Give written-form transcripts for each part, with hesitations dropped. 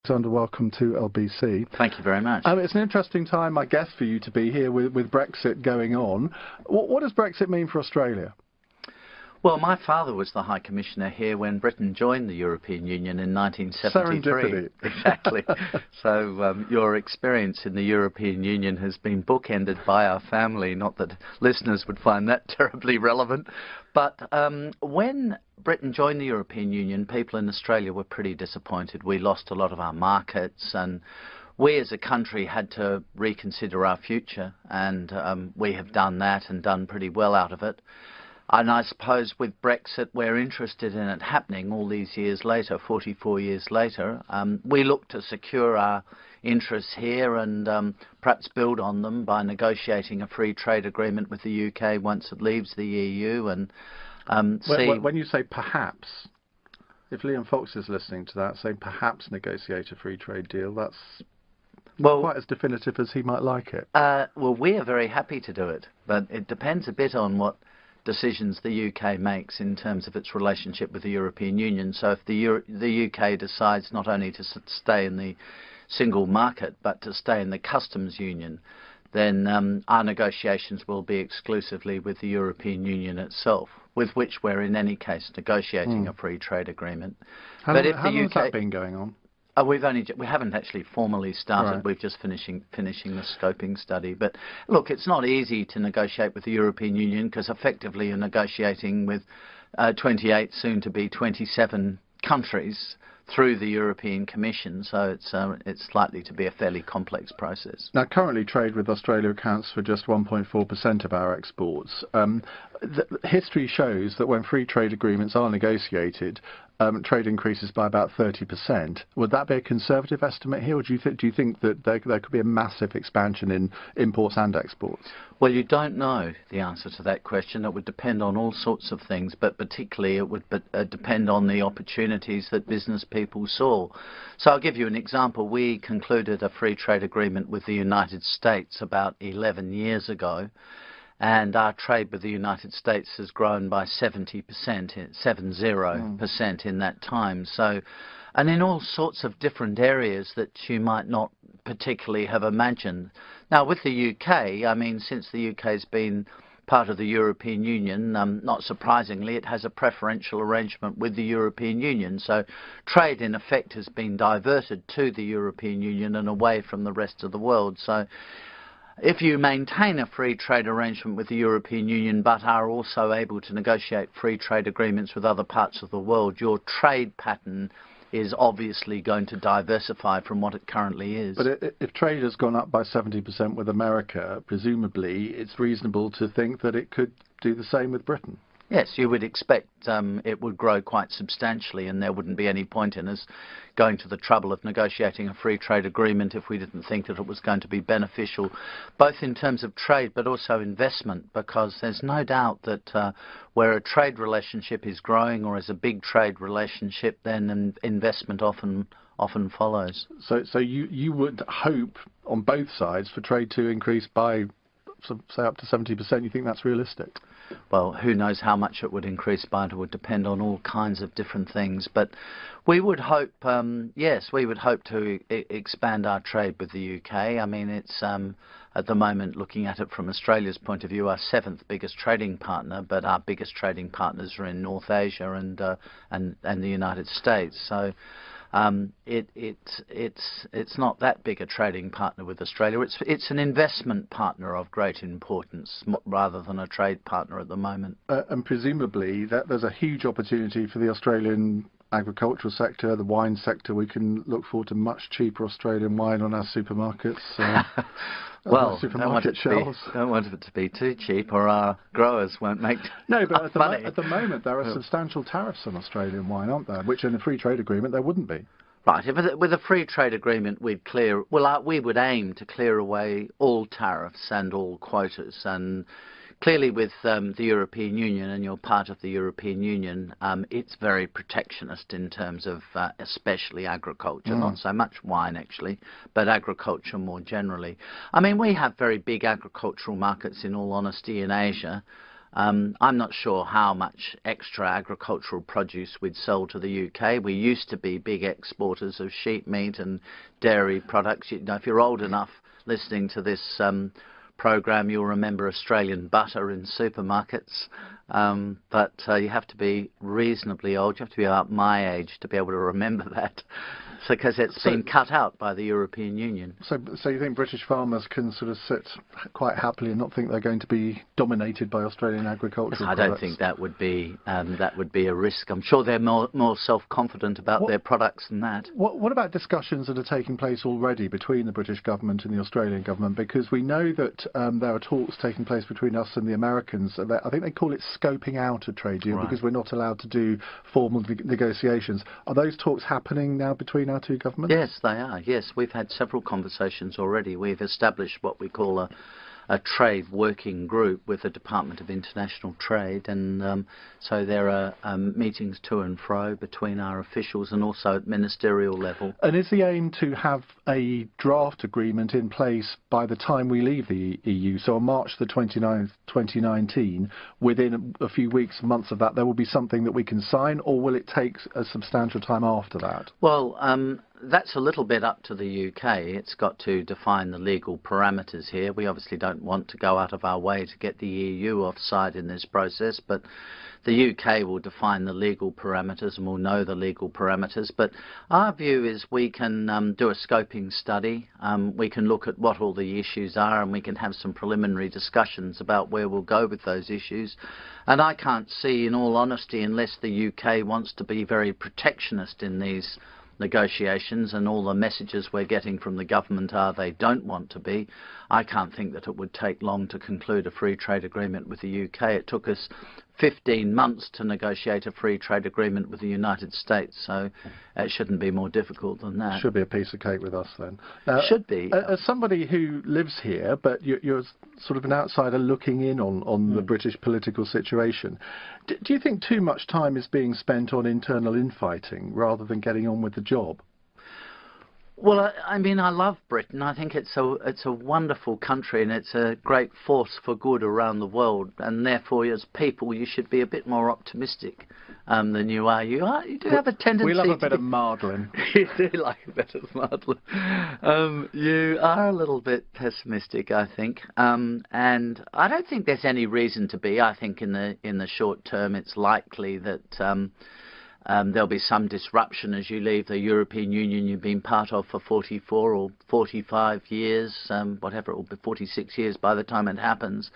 Alexander, welcome to LBC. Thank you very much. It's an interesting time, I guess, for you to be here with Brexit going on. What does Brexit mean for Australia? Well, my father was the High Commissioner here when Britain joined the European Union in 1973. Serendipity. Exactly. So your experience in the European Union has been bookended by our family. Not that listeners would find that terribly relevant. But when Britain joined the European Union, people in Australia were pretty disappointed. We lost a lot of our markets, and we as a country had to reconsider our future, and we have done that and done pretty well out of it. And I suppose with Brexit, we're interested in it happening all these years later, 44 years later. We look to secure our interests here and perhaps build on them by negotiating a free trade agreement with the UK once it leaves the EU. And when you say perhaps, if Liam Fox is listening to that, say perhaps negotiate a free trade deal, that's quite as definitive as he might like it. Well, we are very happy to do it, but it depends a bit on what decisions the UK makes in terms of its relationship with the European Union. So if the UK decides not only to stay in the single market but to stay in the customs union, then our negotiations will be exclusively with the European Union itself, with which we're in any case negotiating a free trade agreement. How long has that been going on? We haven't actually formally started. Right. We're just finishing the scoping study. But look, it's not easy to negotiate with the European Union because effectively you're negotiating with 28, soon to be 27 countries through the European Commission. So it's likely to be a fairly complex process. Now, currently trade with Australia accounts for just 1.4% of our exports. History shows that when free trade agreements are negotiated, trade increases by about 30%. Would that be a conservative estimate here, or do you think that there could be a massive expansion in imports and exports? Well, you don't know the answer to that question. It would depend on all sorts of things, but particularly it would depend on the opportunities that business people saw. So I'll give you an example. We concluded a free trade agreement with the United States about 11 years ago, and our trade with the United States has grown by 70% in that time. So, and in all sorts of different areas that you might not particularly have imagined. Now, with the UK, I mean, since the UK's been part of the European Union, not surprisingly, it has a preferential arrangement with the European Union. So trade, in effect, has been diverted to the European Union and away from the rest of the world. So if you maintain a free trade arrangement with the European Union but are also able to negotiate free trade agreements with other parts of the world, your trade pattern is obviously going to diversify from what it currently is. But if trade has gone up by 70% with America, presumably it's reasonable to think that it could do the same with Britain. Yes, you would expect it would grow quite substantially, and there wouldn't be any point in us going to the trouble of negotiating a free trade agreement if we didn't think that it was going to be beneficial, both in terms of trade but also investment, because there's no doubt that where a trade relationship is growing or is a big trade relationship, then investment often follows. So you would hope on both sides for trade to increase by, say, up to 70%. You think that's realistic? Well, who knows how much it would increase by. It would depend on all kinds of different things. But we would hope, yes, we would hope to expand our trade with the UK. I mean, it's at the moment, looking at it from Australia's point of view, our 7th biggest trading partner, but our biggest trading partners are in North Asia and the United States. So it's not that big a trading partner with Australia. It's an investment partner of great importance rather than a trade partner at the moment. And presumably there's a huge opportunity for the Australian agricultural sector, the wine sector. We can look forward to much cheaper Australian wine on our supermarkets. Well, supermarket shelves. Don't want it to be too cheap, or our growers won't make no, but at the moment there are substantial tariffs on Australian wine, aren't there? Which in a free trade agreement there wouldn't be. Right. With a free trade agreement, we would aim to clear away all tariffs and all quotas. And clearly, with the European Union, and you're part of the European Union, it's very protectionist in terms of especially agriculture, not so much wine actually, but agriculture more generally. I mean, we have very big agricultural markets, in all honesty, in Asia. I'm not sure how much extra agricultural produce we'd sell to the UK. We used to be big exporters of sheep meat and dairy products. You know, if you're old enough listening to this program, you'll remember Australian butter in supermarkets. But you have to be reasonably old. You have to be about my age to be able to remember that, because it's been cut out by the European Union. So you think British farmers can sort of sit quite happily and not think they're going to be dominated by Australian agricultural products? I don't think that would be a risk. I'm sure they're more self-confident about their products than that. What about discussions that are taking place already between the British government and the Australian government? Because we know that there are talks taking place between us and the Americans. I think they call it scoping out a trade deal, because we're not allowed to do formal negotiations. Are those talks happening now between our two governments? Yes, they are. Yes, we've had several conversations already. We've established what we call a trade working group with the Department of International Trade, and so there are meetings to and fro between our officials and also at ministerial level. And is the aim to have a draft agreement in place by the time we leave the EU? So on March the 29th, 2019, within a few weeks, months of that, there will be something that we can sign, or will it take a substantial time after that? Well, that's a little bit up to the UK. It's got to define the legal parameters here. We obviously don't want to go out of our way to get the EU offside in this process, but the UK will define the legal parameters and will know the legal parameters. But our view is we can do a scoping study, we can look at what all the issues are, and we can have some preliminary discussions about where we'll go with those issues. And I can't see, in all honesty, unless the UK wants to be very protectionist in these negotiations, and all the messages we're getting from the government are they don't want to be, I can't think that it would take long to conclude a free trade agreement with the UK. It took us 15 months to negotiate a free trade agreement with the United States, so it shouldn't be more difficult than that. Should be a piece of cake with us then. Should be. As somebody who lives here, but you're sort of an outsider looking in on the British political situation, do you think too much time is being spent on internal infighting rather than getting on with the job? Well, I mean, I love Britain. I think it's a wonderful country, and it's a great force for good around the world. And therefore, as people, you should be a bit more optimistic than you are. You do have a tendency. We love a bit of maudlin. You do like a bit of maudlin. You are a little bit pessimistic, I think. And I don't think there's any reason to be. I think in the short term, it's likely that there'll be some disruption as you leave the European Union you've been part of for 44 or 45 years, whatever it will be, 46 years by the time it happens.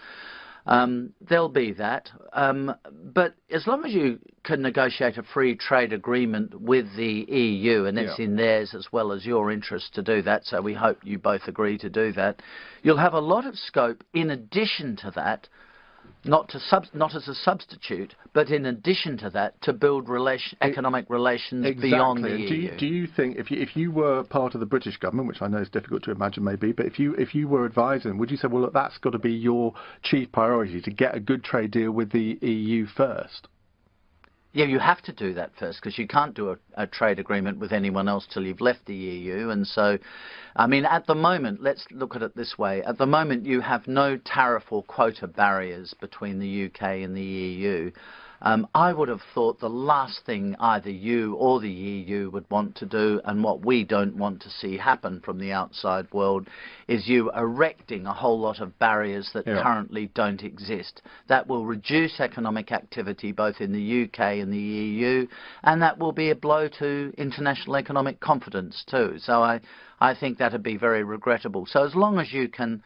There'll be that. But as long as you can negotiate a free trade agreement with the EU, and it's in theirs as well as your interest to do that, so we hope you both agree to do that, you'll have a lot of scope in addition to that, not as a substitute, but in addition to that, to build economic relations beyond the EU. Do you think, if you were part of the British government, which I know is difficult to imagine maybe, but if you were advising, would you say, well, look, that's got to be your chief priority, to get a good trade deal with the EU first? Yeah, you have to do that first, because you can't do a trade agreement with anyone else till you've left the EU. And so, I mean, at the moment, let's look at it this way. At the moment, you have no tariff or quota barriers between the UK and the EU. I would have thought the last thing either you or the EU would want to do, and what we don't want to see happen from the outside world, is you erecting a whole lot of barriers that currently don't exist. That will reduce economic activity both in the UK and the EU, and that will be a blow to international economic confidence too. So I think that would be very regrettable. So as long as you can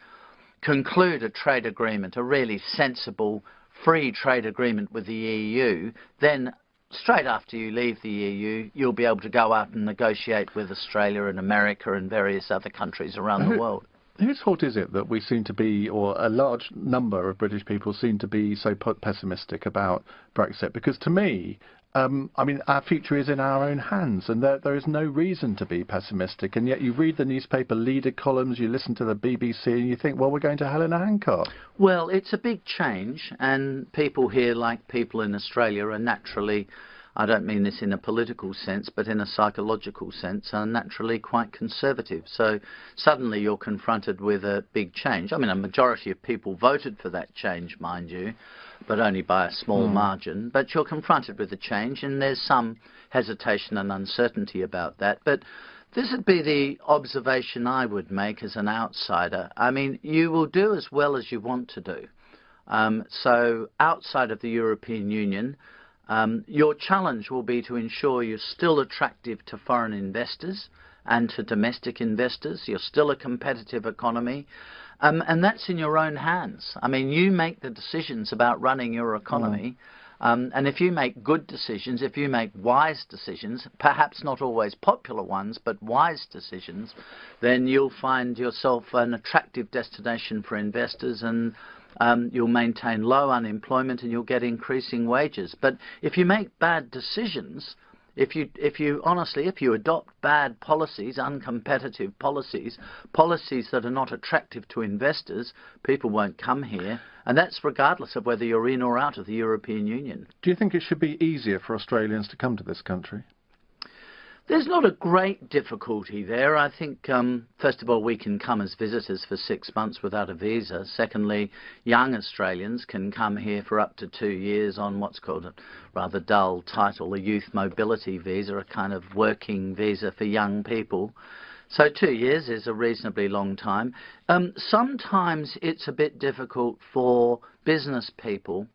conclude a trade agreement, a really sensible free trade agreement with the EU, then straight after you leave the EU, you'll be able to go out and negotiate with Australia and America and various other countries around the world. Whose fault is it that we seem to be, or a large number of British people seem to be so pessimistic about Brexit? Because to me, I mean, our future is in our own hands, and there is no reason to be pessimistic. And yet you read the newspaper leader columns, you listen to the BBC, and you think, well, we're going to hell in a handcart. Well, it's a big change, and people here, like people in Australia, are naturally I don't mean this in a political sense, but in a psychological sense, are naturally quite conservative. So suddenly you're confronted with a big change. I mean, a majority of people voted for that change, mind you, but only by a small margin. But you're confronted with a change, and there's some hesitation and uncertainty about that. But this would be the observation I would make as an outsider. I mean, you will do as well as you want to do. So outside of the European Union, your challenge will be to ensure you're still attractive to foreign investors and to domestic investors. You're still a competitive economy. And that's in your own hands. I mean, you make the decisions about running your economy. And if you make good decisions, if you make wise decisions, perhaps not always popular ones, but wise decisions, then you'll find yourself an attractive destination for investors, and you'll maintain low unemployment and you'll get increasing wages. But if you make bad decisions, if you adopt bad policies, uncompetitive policies, policies that are not attractive to investors, people won't come here, and that's regardless of whether you're in or out of the European Union. Do you think it should be easier for Australians to come to this country? There's not a great difficulty there. I think, first of all, we can come as visitors for 6 months without a visa. Secondly, young Australians can come here for up to 2 years on what's called a rather dull title, a youth mobility visa, a kind of working visa for young people. So 2 years is a reasonably long time. Sometimes it's a bit difficult for business people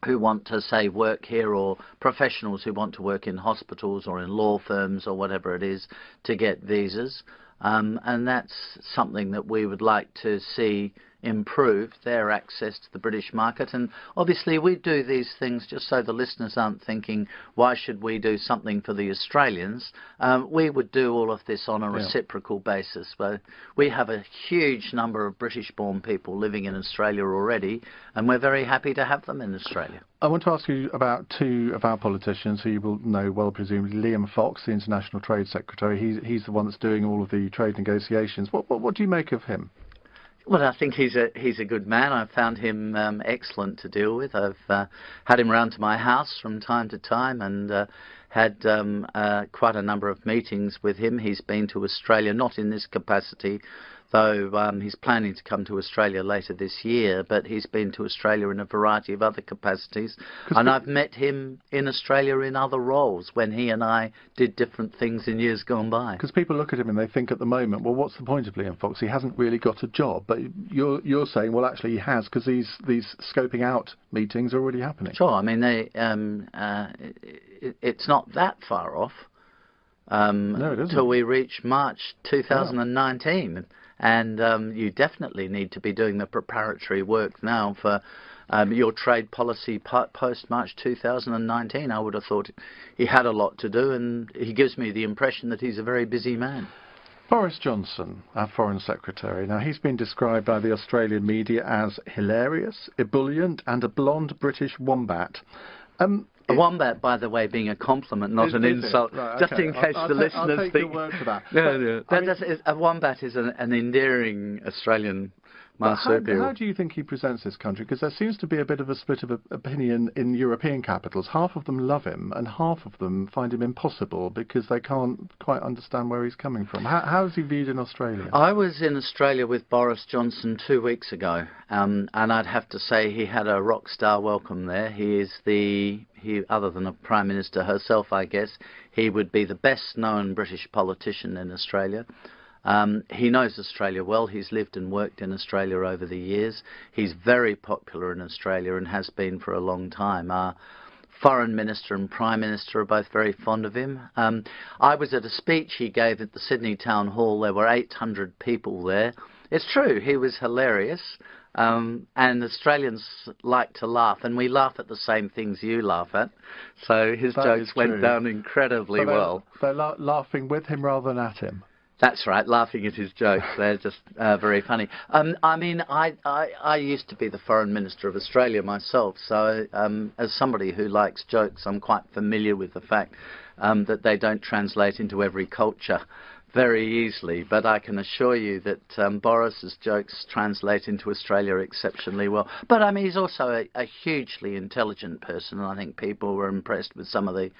who want to, say, work here, or professionals who want to work in hospitals or in law firms or whatever it is, to get visas. And that's something that we would like to see improve, their access to the British market. And obviously we do these things just so the listeners aren't thinking, why should we do something for the Australians? We would do all of this on a reciprocal basis. We have a huge number of British-born people living in Australia already, and we're very happy to have them in Australia. I want to ask you about two of our politicians who you will know well, presumably. Liam Fox, the International Trade Secretary. He's the one that's doing all of the trade negotiations. What do you make of him? Well, I think he's a good man. I've found him excellent to deal with. I've had him round to my house from time to time, and had quite a number of meetings with him. He's been to Australia, not in this capacity, though he's planning to come to Australia later this year, but he's been to Australia in a variety of other capacities. And I've met him in Australia in other roles when he and I did different things in years gone by. Because people look at him and they think at the moment, well, what's the point of Liam Fox? He hasn't really got a job. But you're saying, well, actually he has, because these scoping out meetings are already happening. Sure. I mean, it's not that far off no, it isn't. Till we reach March 2019. Yeah. And you definitely need to be doing the preparatory work now for your trade policy post-March 2019. I would have thought he had a lot to do, and he gives me the impression that he's a very busy man. Boris Johnson, our Foreign Secretary. Now, he's been described by the Australian media as hilarious, ebullient, and a blonde British wombat. A wombat, by the way, being a compliment, not an insult. Right, just okay. in case the listeners I'll take think... your word for that. A wombat is an endearing Australian marsupial. How do you think he presents this country? Because there seems to be a bit of a split of opinion in European capitals. Half of them love him, and half of them find him impossible because they can't quite understand where he's coming from. How is he viewed in Australia? I was in Australia with Boris Johnson 2 weeks ago, and I'd have to say he had a rock star welcome there. He is other than a Prime Minister herself, I guess, he would be the best known British politician in Australia. He knows Australia well. He's lived and worked in Australia over the years. He's very popular in Australia and has been for a long time. Our Foreign Minister and Prime Minister are both very fond of him. I was at a speech he gave at the Sydney Town Hall. There were 800 people there. It's true, he was hilarious. And Australians like to laugh, and we laugh at the same things you laugh at. So his jokes went down incredibly well. They're laughing with him rather than at him. That's right, laughing at his jokes. They're just very funny. I mean, I used to be the Foreign Minister of Australia myself, so as somebody who likes jokes, I'm quite familiar with the fact that they don't translate into every culture very easily, but I can assure you that Boris's jokes translate into Australia exceptionally well. But I mean, he's also a hugely intelligent person, and I think people were impressed with some of the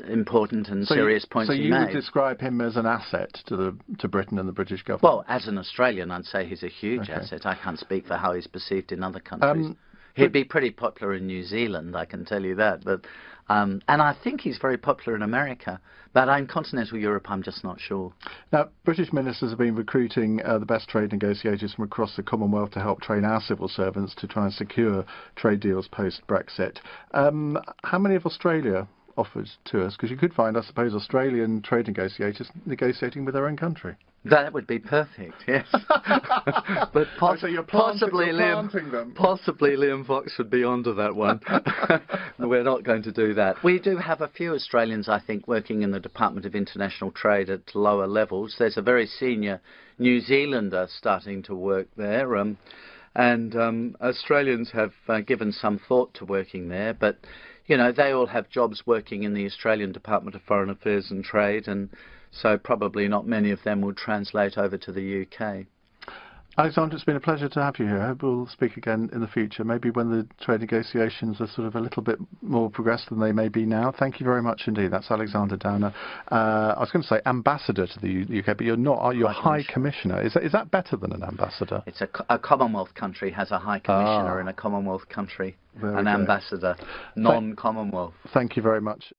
important and serious points he made. So you would describe him as an asset to Britain and the British government? Well, as an Australian, I'd say he's a huge asset. I can't speak for how he's perceived in other countries. He'd be pretty popular in New Zealand, I can tell you that. But and I think he's very popular in America. But in continental Europe, I'm just not sure. Now, British ministers have been recruiting the best trade negotiators from across the Commonwealth to help train our civil servants to try and secure trade deals post-Brexit. How many of Australia offered to us? Because you could find, I suppose, Australian trade negotiators negotiating with their own country. That would be perfect, yes. But so possibly Liam Fox would be onto that one. We're not going to do that. We do have a few Australians, I think, working in the Department of International Trade at lower levels. There's a very senior New Zealander starting to work there, and Australians have given some thought to working there, but you know, they all have jobs working in the Australian Department of Foreign Affairs and Trade, and so probably not many of them will translate over to the UK. Alexander, it's been a pleasure to have you here. I hope we'll speak again in the future, maybe when the trade negotiations are sort of a little bit more progressed than they may be now. Thank you very much indeed. That's Alexander Downer. I was going to say ambassador to the UK, but you're not. Are you a High Commissioner? Is that better than an ambassador? It's a Commonwealth country has a High Commissioner, and a Commonwealth country an ambassador, non-Commonwealth. Thank you very much.